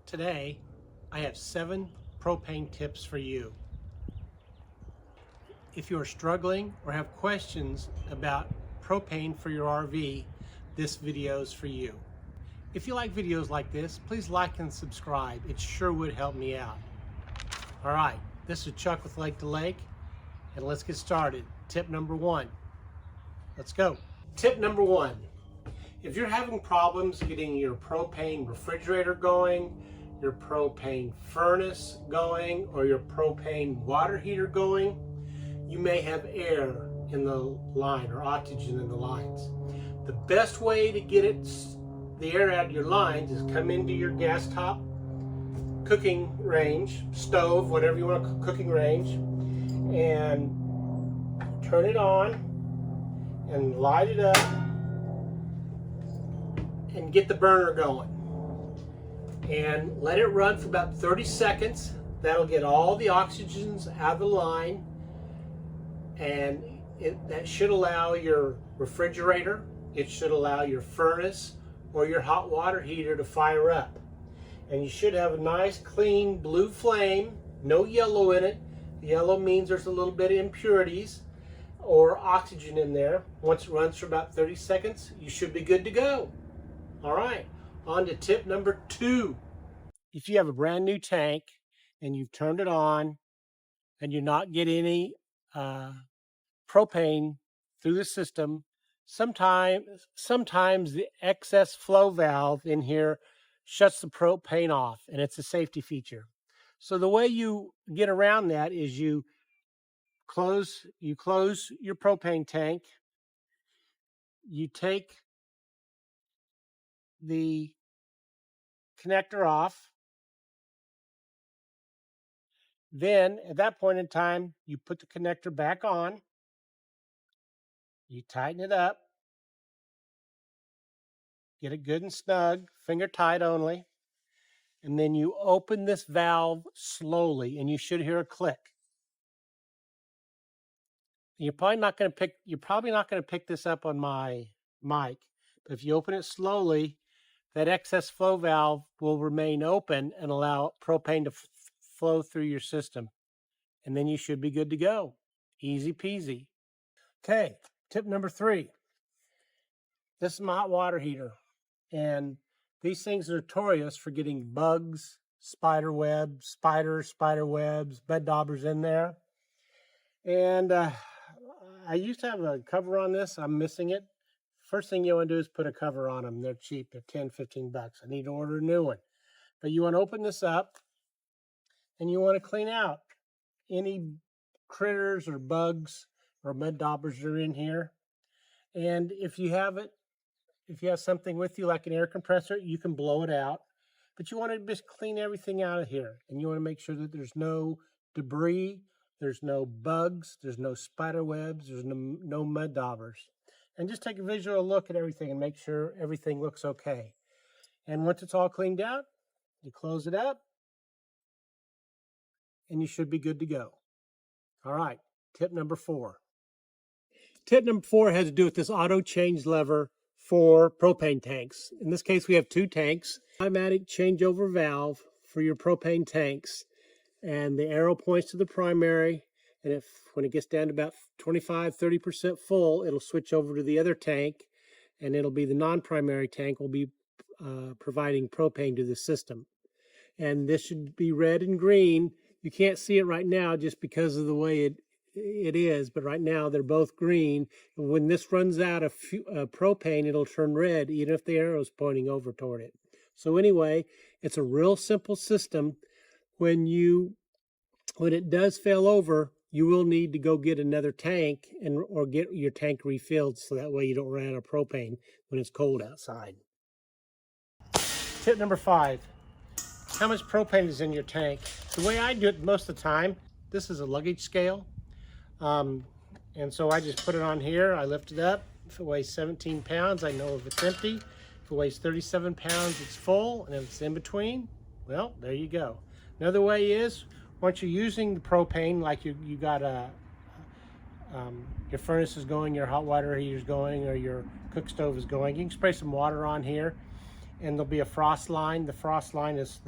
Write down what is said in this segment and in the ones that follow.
Today, I have 7 propane tips for you. If you are struggling or have questions about propane for your RV, this video is for you. If you like videos like this, please like and subscribe. It sure would help me out. All right, this is Chuck with Lake to Lake, and let's get started. Tip number 1. Let's go. Tip number 1. If you're having problems getting your propane refrigerator going, your propane furnace going, or your propane water heater going, you may have air in the line or oxygen in the lines. The best way to get the air out of your lines is come into your gas top cooking range, stove, whatever you want, cooking range, and turn it on and light it up and get the burner going. And let it run for about 30 seconds. That'll get all the oxygens out of the line, and that should allow your refrigerator, it should allow your furnace or your hot water heater to fire up. And you should have a nice clean blue flame, no yellow in it. Yellow means there's a little bit of impurities or oxygen in there. Once it runs for about 30 seconds, you should be good to go. All right, on to tip number 2. If you have a brand new tank and you've turned it on and you're not getting any propane through the system, sometimes the excess flow valve in here shuts the propane off, and it's a safety feature. So the way you get around that is you close your propane tank, you take the connector off. Then at that point in time, you put the connector back on, you tighten it up, get it good and snug, finger tight only, and then you open this valve slowly, and you should hear a click. You're probably not going to pick this up on my mic, but if you open it slowly, that excess flow valve will remain open and allow propane to flow through your system. And then you should be good to go. Easy peasy. Okay, tip number 3. This is my hot water heater. And these things are notorious for getting bugs, spider webs, bed daubers in there. And I used to have a cover on this. I'm missing it. First thing you want to do is put a cover on them. They're cheap. They're 10, 15 bucks. I need to order a new one. But you want to open this up and you want to clean out any critters or bugs or mud daubers that are in here. And if you have something with you like an air compressor, you can blow it out. But you want to just clean everything out of here. And you want to make sure that there's no debris, there's no bugs, there's no spider webs, there's no mud daubers. And just take a visual look at everything and make sure everything looks okay. And once it's all cleaned out, you close it up, and you should be good to go. All right, tip number 4. Tip number 4 has to do with this auto change lever for propane tanks. In this case, we have 2 tanks. Automatic changeover valve for your propane tanks. And the arrow points to the primary. And when it gets down to about 25-30% full, it'll switch over to the other tank, and it'll be the non-primary tank will be providing propane to the system. And this should be red and green. You can't see it right now just because of the way it is, but right now they're both green. And when this runs out of propane, it'll turn red, even if the arrow is pointing over toward it. So anyway, it's a real simple system. When it does fail over, you will need to go get another tank or get your tank refilled, so that way you don't run out of propane when it's cold outside. Tip number 5. How much propane is in your tank? The way I do it most of the time, this is a luggage scale. And so I just put it on here. I lift it up. If it weighs 17 pounds, I know if it's empty. If it weighs 37 pounds, it's full. And if it's in between, well, there you go. Another way is, once you're using the propane, like you got your furnace is going, your hot water heater is going, or your cook stove is going, you can spray some water on here. and there'll be a frost line. The frost line is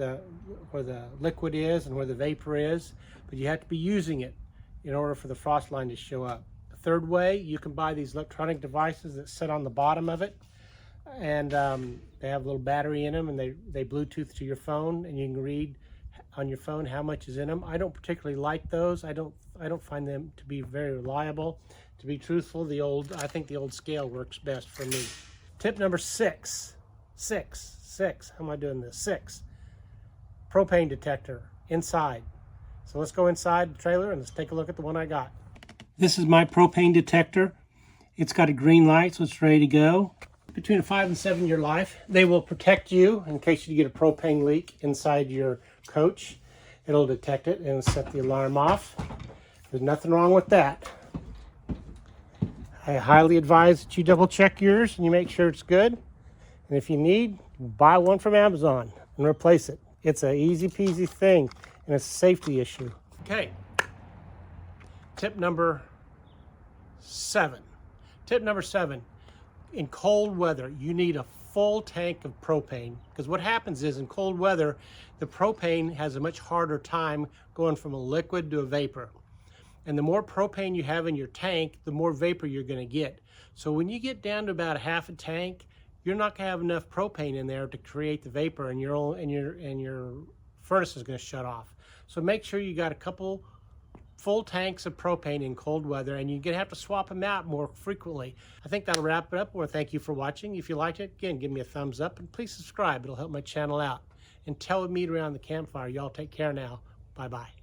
where the liquid is and where the vapor is, but you have to be using it in order for the frost line to show up. The third way, you can buy these electronic devices that sit on the bottom of it, and they have a little battery in them, and they Bluetooth to your phone, and you can read on your phone how much is in them. I don't particularly like those. I don't find them to be very reliable. To be truthful, I think the old scale works best for me. Tip number 6. How am I doing this? 6. Propane detector inside. So let's go inside the trailer and let's take a look at the one I got. This is my propane detector. It's got a green light, so it's ready to go. Between a 5 and 7 year life, they will protect you in case you get a propane leak inside your coach. It'll detect it and set the alarm off. There's nothing wrong with that. I highly advise that you double check yours and you make sure it's good. And if you need, buy one from Amazon and replace it. It's an easy peasy thing, and it's a safety issue. Okay, tip number 7. Tip number 7, in cold weather, you need a full tank of propane, because what happens is in cold weather, the propane has a much harder time going from a liquid to a vapor. And the more propane you have in your tank, the more vapor you're going to get. So when you get down to about half a tank, you're not going to have enough propane in there to create the vapor, and your furnace is going to shut off. So make sure you got a couple full tanks of propane in cold weather, and you're going to have to swap them out more frequently. I think that'll wrap it up. Well, thank you for watching. If you liked it, again, give me a thumbs up, and please subscribe. It'll help my channel out. Until we meet around the campfire, y'all take care now. Bye-bye.